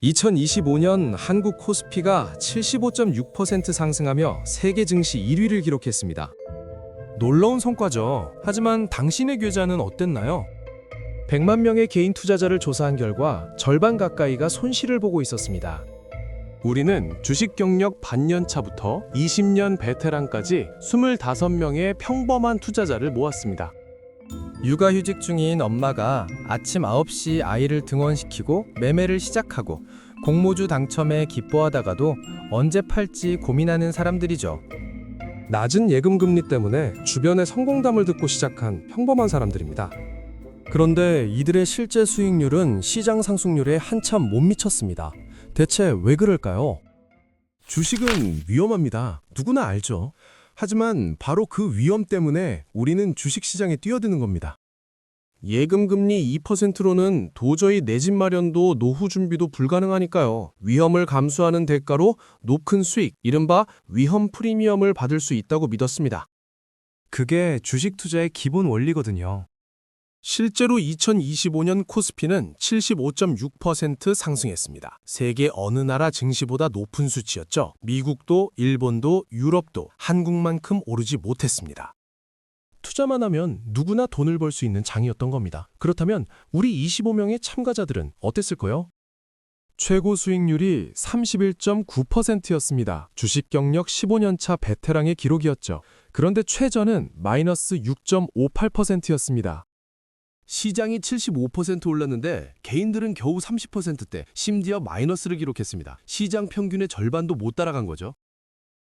2025년 한국 코스피가 75.6% 상승하며 세계 증시 1위를 기록했습니다. 놀라운 성과죠. 하지만 당신의 계좌는 어땠나요? 100만 명의 개인 투자자를 조사한 결과 절반 가까이가 손실을 보고 있었습니다. 우리는 주식 경력 반년 차부터 20년 베테랑까지 25명의 평범한 투자자를 모았습니다. 육아휴직 중인 엄마가 아침 9시 아이를 등원시키고 매매를 시작하고 공모주 당첨에 기뻐하다가도 언제 팔지 고민하는 사람들이죠. 낮은 예금 금리 때문에 주변의 성공담을 듣고 시작한 평범한 사람들입니다. 그런데 이들의 실제 수익률은 시장 상승률에 한참 못 미쳤습니다. 대체 왜 그럴까요? 주식은 위험합니다. 누구나 알죠. 하지만 바로 그 위험 때문에 우리는 주식시장에 뛰어드는 겁니다. 예금 금리 2%로는 도저히 내 집 마련도 노후 준비도 불가능하니까요. 위험을 감수하는 대가로 높은 수익, 이른바 위험 프리미엄을 받을 수 있다고 믿었습니다. 그게 주식 투자의 기본 원리거든요. 실제로 2025년 코스피는 75.6% 상승했습니다. 세계 어느 나라 증시보다 높은 수치였죠. 미국도, 일본도, 유럽도 한국만큼 오르지 못했습니다. 투자만 하면 누구나 돈을 벌 수 있는 장이었던 겁니다. 그렇다면 우리 25명의 참가자들은 어땠을까요? 최고 수익률이 31.9%였습니다. 주식 경력 15년차 베테랑의 기록이었죠. 그런데 최저는 마이너스 6.58%였습니다. 시장이 75% 올랐는데 개인들은 겨우 30%대, 심지어 마이너스를 기록했습니다. 시장 평균의 절반도 못 따라간 거죠.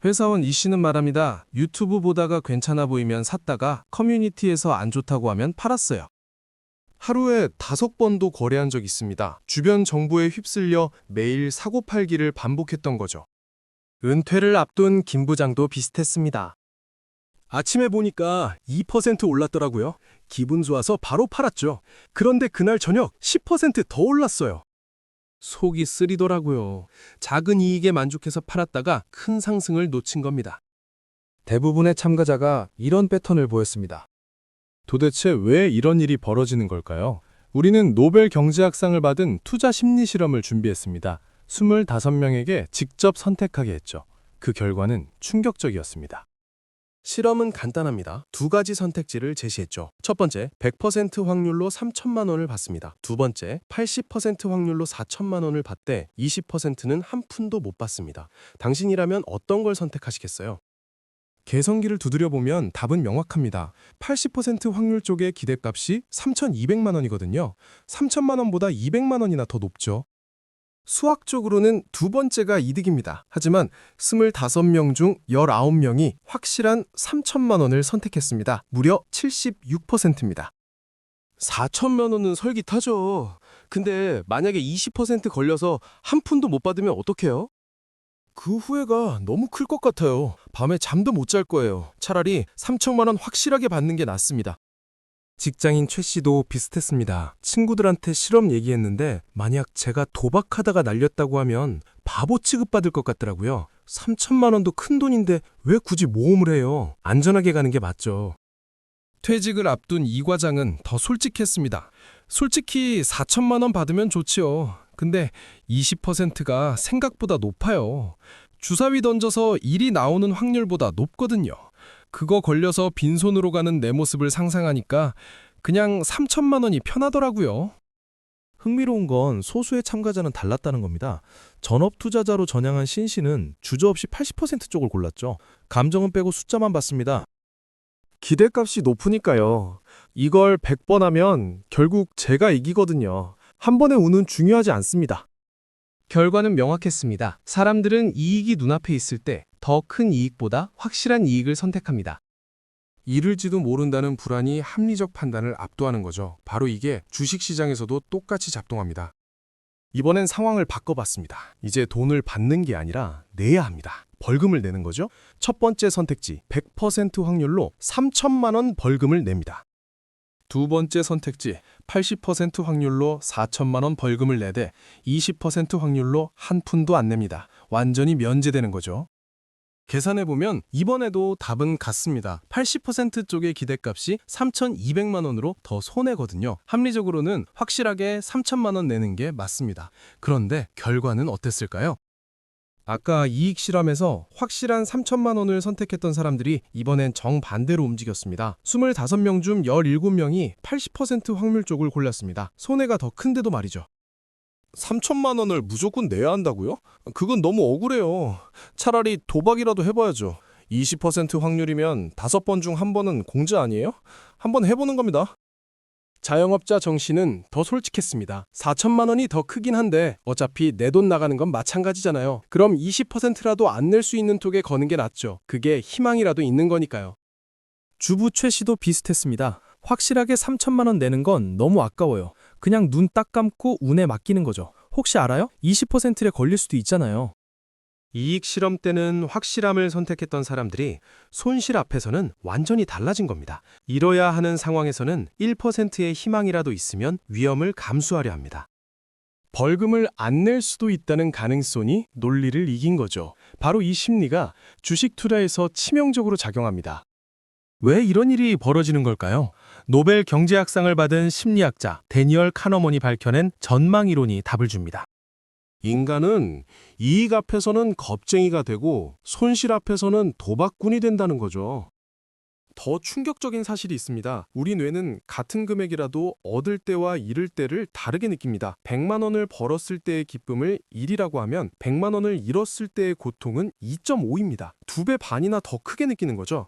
회사원 이 씨는 말합니다. 유튜브 보다가 괜찮아 보이면 샀다가 커뮤니티에서 안 좋다고 하면 팔았어요. 하루에 5번도 거래한 적 있습니다. 주변 정보에 휩쓸려 매일 사고 팔기를 반복했던 거죠. 은퇴를 앞둔 김 부장도 비슷했습니다. 아침에 보니까 2% 올랐더라고요. 기분 좋아서 바로 팔았죠. 그런데 그날 저녁 10% 더 올랐어요. 속이 쓰리더라고요. 작은 이익에 만족해서 팔았다가 큰 상승을 놓친 겁니다. 대부분의 참가자가 이런 패턴을 보였습니다. 도대체 왜 이런 일이 벌어지는 걸까요? 우리는 노벨 경제학상을 받은 투자 심리 실험을 준비했습니다. 25명에게 직접 선택하게 했죠. 그 결과는 충격적이었습니다. 실험은 간단합니다. 두 가지 선택지를 제시했죠. 첫 번째, 100% 확률로 3천만 원을 받습니다. 두 번째, 80% 확률로 4천만 원을 받되 20%는 한 푼도 못 받습니다. 당신이라면 어떤 걸 선택하시겠어요? 계산기를 두드려보면 답은 명확합니다. 80% 확률 쪽의 기대값이 3,200만 원이거든요. 3천만 원보다 200만 원이나 더 높죠. 수학적으로는 두 번째가 이득입니다. 하지만 25명 중 19명이 확실한 3천만 원을 선택했습니다. 무려 76%입니다. 4천만 원은 솔깃하죠. 근데 만약에 20% 걸려서 한 푼도 못 받으면 어떡해요? 그 후회가 너무 클 것 같아요. 밤에 잠도 못 잘 거예요. 차라리 3천만 원 확실하게 받는 게 낫습니다. 직장인 최 씨도 비슷했습니다. 친구들한테 실험 얘기했는데 만약 제가 도박하다가 날렸다고 하면 바보 취급받을 것 같더라고요. 3천만 원도 큰 돈인데 왜 굳이 모험을 해요? 안전하게 가는 게 맞죠. 퇴직을 앞둔 이 과장은 더 솔직했습니다. 솔직히 4천만 원 받으면 좋지요. 근데 20%가 생각보다 높아요. 주사위 던져서 1이 나오는 확률보다 높거든요. 그거 걸려서 빈손으로 가는 내 모습을 상상하니까 그냥 3천만 원이 편하더라고요. 흥미로운 건 소수의 참가자는 달랐다는 겁니다. 전업 투자자로 전향한 신 씨는 주저없이 80% 쪽을 골랐죠. 감정은 빼고 숫자만 봤습니다. 기대값이 높으니까요. 이걸 100번 하면 결국 제가 이기거든요. 한 번의 운은 중요하지 않습니다. 결과는 명확했습니다. 사람들은 이익이 눈앞에 있을 때 더 큰 이익보다 확실한 이익을 선택합니다. 이를지도 모른다는 불안이 합리적 판단을 압도하는 거죠. 바로 이게 주식시장에서도 똑같이 작동합니다. 이번엔 상황을 바꿔봤습니다. 이제 돈을 받는 게 아니라 내야 합니다. 벌금을 내는 거죠. 첫 번째 선택지, 100% 확률로 3천만 원 벌금을 냅니다. 두 번째 선택지, 80% 확률로 4천만 원 벌금을 내되 20% 확률로 한 푼도 안 냅니다. 완전히 면제되는 거죠. 계산해보면 이번에도 답은 같습니다. 80% 쪽의 기대값이 3,200만 원으로 더 손해거든요. 합리적으로는 확실하게 3천만 원 내는 게 맞습니다. 그런데 결과는 어땠을까요? 아까 이익 실험에서 확실한 3천만 원을 선택했던 사람들이 이번엔 정반대로 움직였습니다. 25명 중 17명이 80% 확률 쪽을 골랐습니다. 손해가 더 큰데도 말이죠. 3천만 원을 무조건 내야 한다고요? 그건 너무 억울해요. 차라리 도박이라도 해봐야죠. 20% 확률이면 5번 중 1번은 공짜 아니에요? 한번 해보는 겁니다. 자영업자 정 씨는 더 솔직했습니다. 4천만 원이 더 크긴 한데 어차피 내 돈 나가는 건 마찬가지잖아요. 그럼 20%라도 안 낼 수 있는 쪽에 거는 게 낫죠. 그게 희망이라도 있는 거니까요. 주부 최 씨도 비슷했습니다. 확실하게 3천만 원 내는 건 너무 아까워요. 그냥 눈 딱 감고 운에 맡기는 거죠. 혹시 알아요? 20%에 걸릴 수도 있잖아요. 이익 실험 때는 확실함을 선택했던 사람들이 손실 앞에서는 완전히 달라진 겁니다. 잃어야 하는 상황에서는 1%의 희망이라도 있으면 위험을 감수하려 합니다. 벌금을 안 낼 수도 있다는 가능성이 논리를 이긴 거죠. 바로 이 심리가 주식 투자에서 치명적으로 작용합니다. 왜 이런 일이 벌어지는 걸까요? 노벨 경제학상을 받은 심리학자 데니얼 카너먼이 밝혀낸 전망 이론이 답을 줍니다. 인간은 이익 앞에서는 겁쟁이가 되고 손실 앞에서는 도박꾼이 된다는 거죠. 더 충격적인 사실이 있습니다. 우리 뇌는 같은 금액이라도 얻을 때와 잃을 때를 다르게 느낍니다. 100만 원을 벌었을 때의 기쁨을 1이라고 하면 100만 원을 잃었을 때의 고통은 2.5입니다. 2배 반이나 더 크게 느끼는 거죠.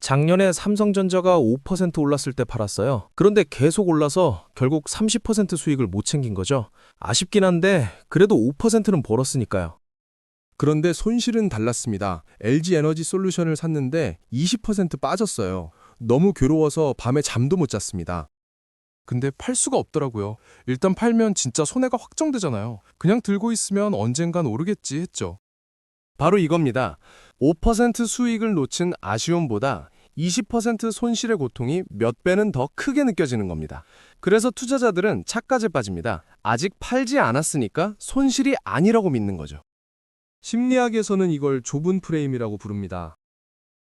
작년에 삼성전자가 5% 올랐을 때 팔았어요. 그런데 계속 올라서 결국 30% 수익을 못 챙긴 거죠. 아쉽긴 한데 그래도 5%는 벌었으니까요. 그런데 손실은 달랐습니다. LG 에너지 솔루션을 샀는데 20% 빠졌어요. 너무 괴로워서 밤에 잠도 못 잤습니다. 근데 팔 수가 없더라고요. 일단 팔면 진짜 손해가 확정되잖아요. 그냥 들고 있으면 언젠간 오르겠지 했죠. 바로 이겁니다. 5% 수익을 놓친 아쉬움보다 20% 손실의 고통이 몇 배는 더 크게 느껴지는 겁니다. 그래서 투자자들은 착각에 빠집니다. 아직 팔지 않았으니까 손실이 아니라고 믿는 거죠. 심리학에서는 이걸 좁은 프레임이라고 부릅니다.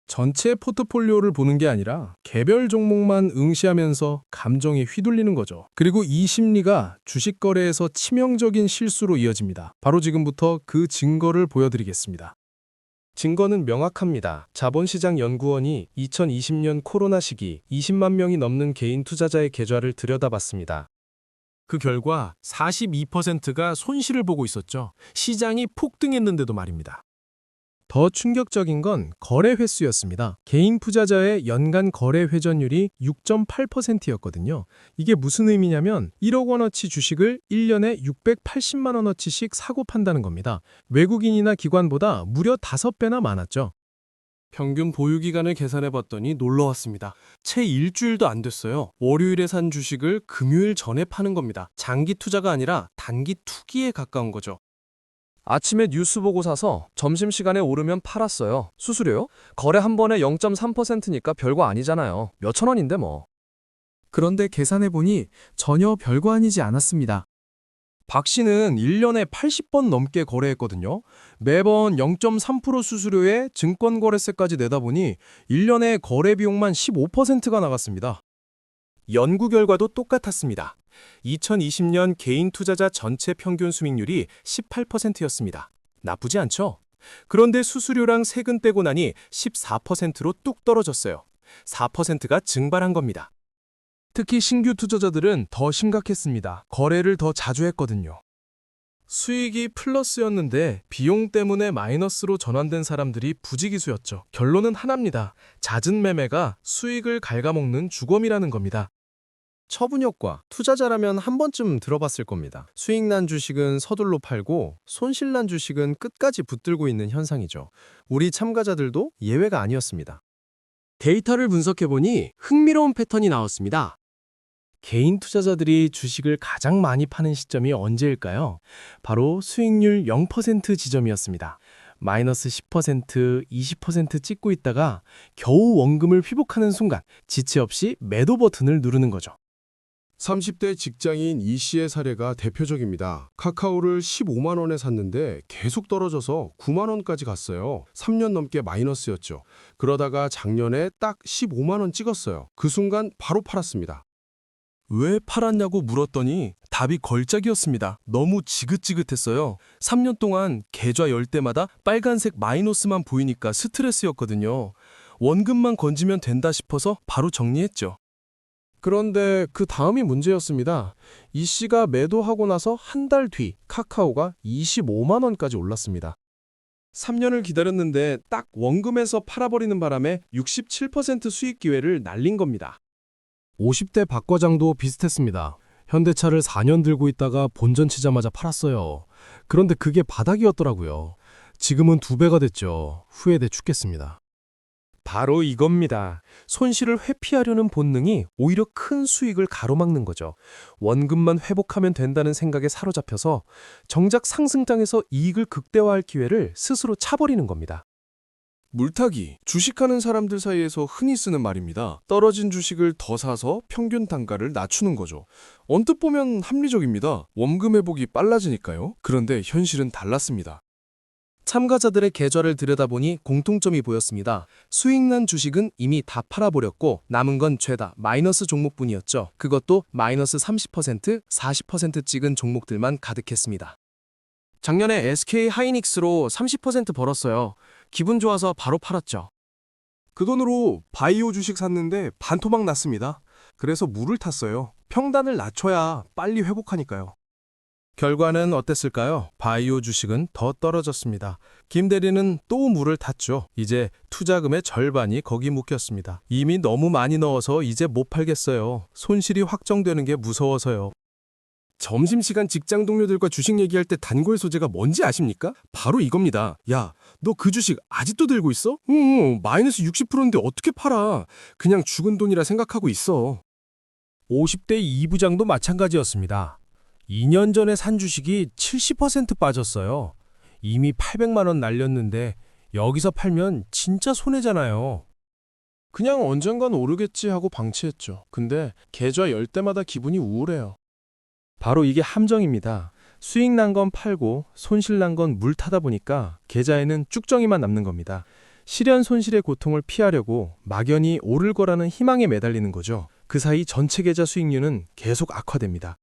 전체 포트폴리오를 보는 게 아니라 개별 종목만 응시하면서 감정에 휘둘리는 거죠. 그리고 이 심리가 주식 거래에서 치명적인 실수로 이어집니다. 바로 지금부터 그 증거를 보여드리겠습니다. 증거는 명확합니다. 자본시장연구원이 2020년 코로나 시기 20만 명이 넘는 개인 투자자의 계좌를 들여다봤습니다. 그 결과 42%가 손실을 보고 있었죠. 시장이 폭등했는데도 말입니다. 더 충격적인 건 거래 횟수였습니다. 개인 투자자의 연간 거래 회전율이 6.8%였거든요. 이게 무슨 의미냐면 1억 원어치 주식을 1년에 680만 원어치씩 사고 판다는 겁니다. 외국인이나 기관보다 무려 5배나 많았죠. 평균 보유 기간을 계산해 봤더니 놀라웠습니다. 채 일주일도 안 됐어요. 월요일에 산 주식을 금요일 전에 파는 겁니다. 장기 투자가 아니라 단기 투기에 가까운 거죠. 아침에 뉴스 보고 사서 점심시간에 오르면 팔았어요. 수수료요? 거래 한 번에 0.3%니까 별거 아니잖아요. 몇천 원인데 뭐. 그런데 계산해보니 전혀 별거 아니지 않았습니다. 박 씨는 1년에 80번 넘게 거래했거든요. 매번 0.3% 수수료에 증권거래세까지 내다 보니 1년에 거래 비용만 15%가 나갔습니다. 연구 결과도 똑같았습니다. 2020년 개인 투자자 전체 평균 수익률이 18%였습니다. 나쁘지 않죠? 그런데 수수료랑 세금 떼고 나니 14%로 뚝 떨어졌어요. 4%가 증발한 겁니다. 특히 신규 투자자들은 더 심각했습니다. 거래를 더 자주 했거든요. 수익이 플러스였는데 비용 때문에 마이너스로 전환된 사람들이 부지기수였죠. 결론은 하나입니다. 잦은 매매가 수익을 갉아먹는 주검이라는 겁니다. 처분효과, 투자자라면 한 번쯤 들어봤을 겁니다. 수익난 주식은 서둘러 팔고 손실난 주식은 끝까지 붙들고 있는 현상이죠. 우리 참가자들도 예외가 아니었습니다. 데이터를 분석해보니 흥미로운 패턴이 나왔습니다. 개인 투자자들이 주식을 가장 많이 파는 시점이 언제일까요? 바로 수익률 0% 지점이었습니다. 마이너스 10%, 20% 찍고 있다가 겨우 원금을 회복하는 순간 지체 없이 매도 버튼을 누르는 거죠. 30대 직장인 이 씨의 사례가 대표적입니다. 카카오를 15만 원에 샀는데 계속 떨어져서 9만 원까지 갔어요. 3년 넘게 마이너스였죠. 그러다가 작년에 딱 15만 원 찍었어요. 그 순간 바로 팔았습니다. 왜 팔았냐고 물었더니 답이 걸작이었습니다. 너무 지긋지긋했어요. 3년 동안 계좌 열 때마다 빨간색 마이너스만 보이니까 스트레스였거든요. 원금만 건지면 된다 싶어서 바로 정리했죠. 그런데 그 다음이 문제였습니다. 이 씨가 매도하고 나서 한 달 뒤 카카오가 25만 원까지 올랐습니다. 3년을 기다렸는데 딱 원금에서 팔아버리는 바람에 67% 수익 기회를 날린 겁니다. 50대 박 과장도 비슷했습니다. 현대차를 4년 들고 있다가 본전 치자마자 팔았어요. 그런데 그게 바닥이었더라고요. 지금은 2배가 됐죠. 후회돼 죽겠습니다. 바로 이겁니다. 손실을 회피하려는 본능이 오히려 큰 수익을 가로막는 거죠. 원금만 회복하면 된다는 생각에 사로잡혀서 정작 상승장에서 이익을 극대화할 기회를 스스로 차버리는 겁니다. 물타기, 주식하는 사람들 사이에서 흔히 쓰는 말입니다. 떨어진 주식을 더 사서 평균 단가를 낮추는 거죠. 언뜻 보면 합리적입니다. 원금 회복이 빨라지니까요. 그런데 현실은 달랐습니다. 참가자들의 계좌를 들여다보니 공통점이 보였습니다. 수익난 주식은 이미 다 팔아버렸고 남은 건 죄다 마이너스 종목뿐이었죠. 그것도 마이너스 30%, 40% 찍은 종목들만 가득했습니다. 작년에 SK 하이닉스로 30% 벌었어요. 기분 좋아서 바로 팔았죠. 그 돈으로 바이오 주식 샀는데 반토막 났습니다. 그래서 물을 탔어요. 평단을 낮춰야 빨리 회복하니까요. 결과는 어땠을까요? 바이오 주식은 더 떨어졌습니다. 김 대리는 또 물을 탔죠. 이제 투자금의 절반이 거기 묵혔습니다. 이미 너무 많이 넣어서 이제 못 팔겠어요. 손실이 확정되는 게 무서워서요. 점심시간 직장 동료들과 주식 얘기할 때 단골 소재가 뭔지 아십니까? 바로 이겁니다. 야, 너 그 주식 아직도 들고 있어? 마이너스 60%인데 어떻게 팔아? 그냥 죽은 돈이라 생각하고 있어. 50대 이 부장도 마찬가지였습니다. 2년 전에 산 주식이 70% 빠졌어요. 이미 800만 원 날렸는데 여기서 팔면 진짜 손해잖아요. 그냥 언젠간 오르겠지 하고 방치했죠. 근데 계좌 열 때마다 기분이 우울해요. 바로 이게 함정입니다. 수익 난 건 팔고 손실 난 건 물 타다 보니까 계좌에는 쭉정이만 남는 겁니다. 실현 손실의 고통을 피하려고 막연히 오를 거라는 희망에 매달리는 거죠. 그 사이 전체 계좌 수익률은 계속 악화됩니다.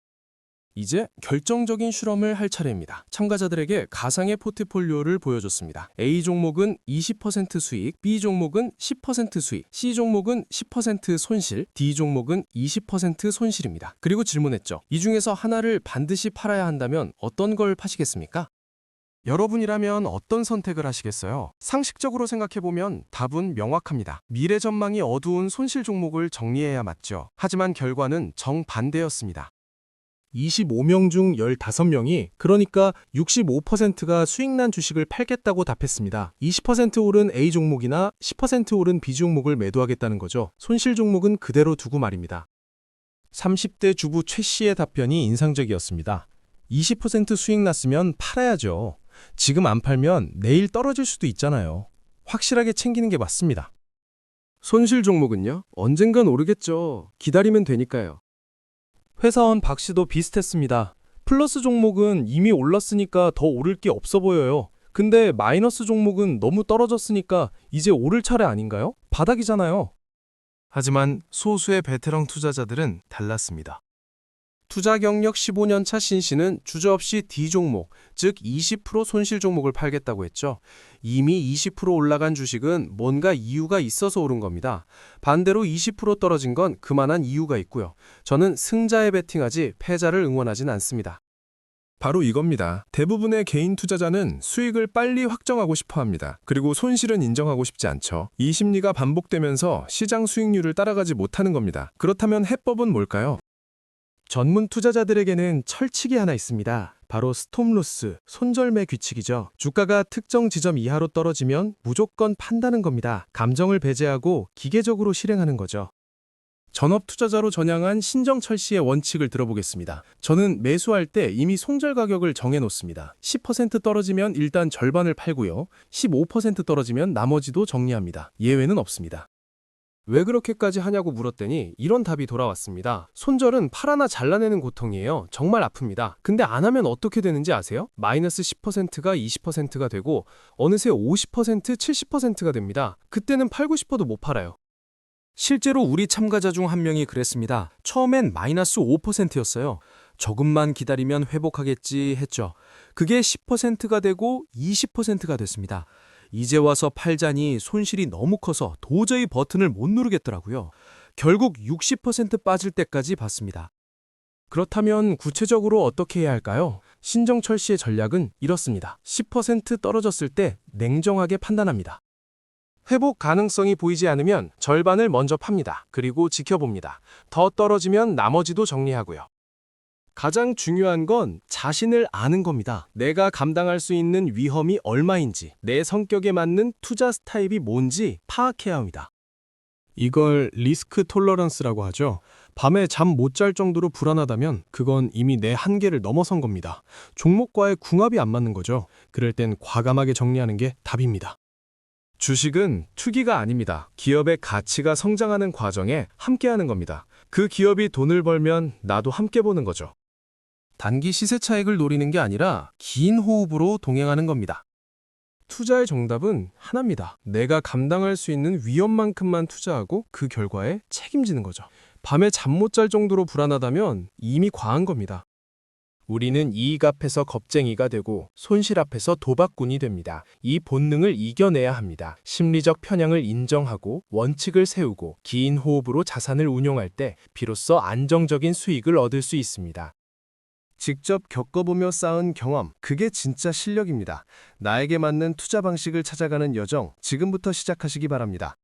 이제 결정적인 실험을 할 차례입니다. 참가자들에게 가상의 포트폴리오를 보여줬습니다. A 종목은 20% 수익, B 종목은 10% 수익, C 종목은 10% 손실, D 종목은 20% 손실입니다. 그리고 질문했죠. 이 중에서 하나를 반드시 팔아야 한다면 어떤 걸 파시겠습니까? 여러분이라면 어떤 선택을 하시겠어요? 상식적으로 생각해보면 답은 명확합니다. 미래 전망이 어두운 손실 종목을 정리해야 맞죠. 하지만 결과는 정반대였습니다. 25명 중 15명이 그러니까 65%가 수익난 주식을 팔겠다고 답했습니다. 20% 오른 A 종목이나 10% 오른 B 종목을 매도하겠다는 거죠. 손실 종목은 그대로 두고 말입니다. 30대 주부 최 씨의 답변이 인상적이었습니다. 20% 수익 났으면 팔아야죠. 지금 안 팔면 내일 떨어질 수도 있잖아요. 확실하게 챙기는 게 맞습니다. 손실 종목은요? 언젠간 오르겠죠. 기다리면 되니까요. 회사원 박 씨도 비슷했습니다. 플러스 종목은 이미 올랐으니까 더 오를 게 없어 보여요. 근데 마이너스 종목은 너무 떨어졌으니까 이제 오를 차례 아닌가요? 바닥이잖아요. 하지만 소수의 베테랑 투자자들은 달랐습니다. 투자 경력 15년 차 신 씨는 주저없이 D 종목, 즉 20% 손실 종목을 팔겠다고 했죠. 이미 20% 올라간 주식은 뭔가 이유가 있어서 오른 겁니다. 반대로 20% 떨어진 건 그만한 이유가 있고요. 저는 승자에 베팅하지 패자를 응원하진 않습니다. 바로 이겁니다. 대부분의 개인 투자자는 수익을 빨리 확정하고 싶어 합니다. 그리고 손실은 인정하고 싶지 않죠. 이 심리가 반복되면서 시장 수익률을 따라가지 못하는 겁니다. 그렇다면 해법은 뭘까요? 전문 투자자들에게는 철칙이 하나 있습니다. 바로 스톱로스, 손절매 규칙이죠. 주가가 특정 지점 이하로 떨어지면 무조건 판다는 겁니다. 감정을 배제하고 기계적으로 실행하는 거죠. 전업 투자자로 전향한 신정철 씨의 원칙을 들어보겠습니다. 저는 매수할 때 이미 손절 가격을 정해놓습니다. 10% 떨어지면 일단 절반을 팔고요. 15% 떨어지면 나머지도 정리합니다. 예외는 없습니다. 왜 그렇게까지 하냐고 물었더니 이런 답이 돌아왔습니다. 손절은 팔 하나 잘라내는 고통이에요. 정말 아픕니다. 근데 안 하면 어떻게 되는지 아세요? 마이너스 10%가 20%가 되고 어느새 50%, 70%가 됩니다. 그때는 팔고 싶어도 못 팔아요. 실제로 우리 참가자 중 한 명이 그랬습니다. 처음엔 마이너스 5%였어요. 조금만 기다리면 회복하겠지 했죠. 그게 10%가 되고 20%가 됐습니다. 이제 와서 팔자니 손실이 너무 커서 도저히 버튼을 못 누르겠더라고요. 결국 60% 빠질 때까지 봤습니다. 그렇다면 구체적으로 어떻게 해야 할까요? 신정철 씨의 전략은 이렇습니다. 10% 떨어졌을 때 냉정하게 판단합니다. 회복 가능성이 보이지 않으면 절반을 먼저 팝니다. 그리고 지켜봅니다. 더 떨어지면 나머지도 정리하고요. 가장 중요한 건 자신을 아는 겁니다. 내가 감당할 수 있는 위험이 얼마인지, 내 성격에 맞는 투자 스타일이 뭔지 파악해야 합니다. 이걸 리스크 톨러런스라고 하죠. 밤에 잠 못 잘 정도로 불안하다면 그건 이미 내 한계를 넘어선 겁니다. 종목과의 궁합이 안 맞는 거죠. 그럴 땐 과감하게 정리하는 게 답입니다. 주식은 투기가 아닙니다. 기업의 가치가 성장하는 과정에 함께하는 겁니다. 그 기업이 돈을 벌면 나도 함께 보는 거죠. 단기 시세 차익을 노리는 게 아니라 긴 호흡으로 동행하는 겁니다. 투자의 정답은 하나입니다. 내가 감당할 수 있는 위험만큼만 투자하고 그 결과에 책임지는 거죠. 밤에 잠 못 잘 정도로 불안하다면 이미 과한 겁니다. 우리는 이익 앞에서 겁쟁이가 되고 손실 앞에서 도박꾼이 됩니다. 이 본능을 이겨내야 합니다. 심리적 편향을 인정하고 원칙을 세우고 긴 호흡으로 자산을 운용할 때 비로소 안정적인 수익을 얻을 수 있습니다. 직접 겪어보며 쌓은 경험, 그게 진짜 실력입니다. 나에게 맞는 투자 방식을 찾아가는 여정, 지금부터 시작하시기 바랍니다.